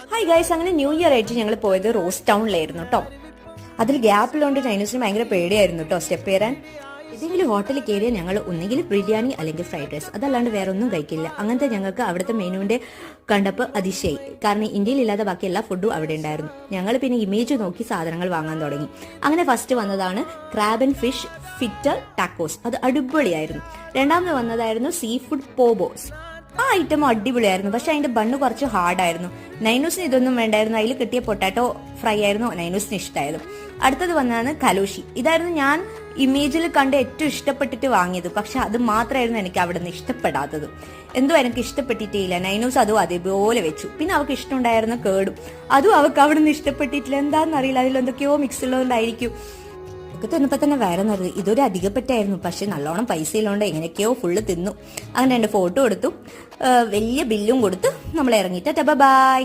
Hi guys, അങ്ങനെ new year ആയിട്ട് ഞങ്ങൾ പോയത് റോസ് ടൗണിലായിരുന്നു കേട്ടോ. അതിൽ ഗ്യാപ്പിലുകൊണ്ട് നൈനൂസിന് ഭയങ്കര പേടിയായിരുന്നു കേട്ടോ സ്റ്റെപ്പ് കയറാൻ. ഏതെങ്കിലും ഹോട്ടലിൽ കയറിയാൽ ഞങ്ങൾ ഒന്നുകിൽ ബിരിയാണി അല്ലെങ്കിൽ ഫ്രൈഡ് റൈസ്, അതല്ലാണ്ട് വേറെ ഒന്നും കഴിക്കില്ല. അങ്ങനത്തെ ഞങ്ങൾക്ക് അവിടുത്തെ മെനുവിന്റെ കണ്ടപ്പോൾ അതിശയായി. കാരണം ഇന്ത്യയിലില്ലാതെ ബാക്കി എല്ലാ ഫുഡും അവിടെ ഉണ്ടായിരുന്നു. ഞങ്ങൾ പിന്നെ ഇമേജ് നോക്കി സാധനങ്ങൾ വാങ്ങാൻ തുടങ്ങി. അങ്ങനെ ഫസ്റ്റ് വന്നതാണ് crab and fish fitter tacos. അത് അടിപൊളിയായിരുന്നു. രണ്ടാമത് വന്നതായിരുന്നു സീ ഫുഡ് പോബോസ്. ആ ഐറ്റം അടിപൊളിയായിരുന്നു. പക്ഷെ അതിന്റെ ബണ്ണ് കുറച്ച് ഹാർഡായിരുന്നു. നൈനൂസിന് ഇതൊന്നും വേണ്ടായിരുന്നു. അതിൽ കിട്ടിയ പൊട്ടാറ്റോ ഫ്രൈ ആയിരുന്നു നൈനൂസിന് ഇഷ്ടമായത്. അടുത്തത് വന്നതാണ് കലോഷി. ഇതായിരുന്നു ഞാൻ ഇമേജിൽ കണ്ട് ഏറ്റവും ഇഷ്ടപ്പെട്ടിട്ട് വാങ്ങിയത്. പക്ഷെ അത് മാത്രമായിരുന്നു എനിക്ക് അവിടെ നിന്ന് ഇഷ്ടപ്പെടാത്തത്. എന്തോ എനിക്ക് ഇഷ്ടപ്പെട്ടിട്ടേയില്ല. നൈനൂസ് അതും അതേപോലെ വെച്ചു. പിന്നെ അവൾക്ക് ഇഷ്ടമുണ്ടായിരുന്ന കേടും അതും അവൾക്ക് അവിടെ നിന്ന് ഇഷ്ടപ്പെട്ടിട്ടില്ല. എന്താണെന്നറിയില്ല, അതിലെന്തൊക്കെയോ മിക്സ് ഉള്ളതുകൊണ്ടായിരിക്കും. ഒക്കെ തിന്നപ്പോൾ തന്നെ വേറെ നിറഞ്ഞു. ഇതൊരു അധികപ്പറ്റായിരുന്നു. പക്ഷെ നല്ലോണം പൈസ ഇല്ലോണ്ട് എങ്ങനെയൊക്കെയോ ഫുള്ള് തിന്നു. അങ്ങനെ എൻ്റെ ഫോട്ടോ എടുത്തു, വലിയ ബില്ലും കൊടുത്ത് നമ്മൾ ഇറങ്ങിയിട്ട് ബൈ.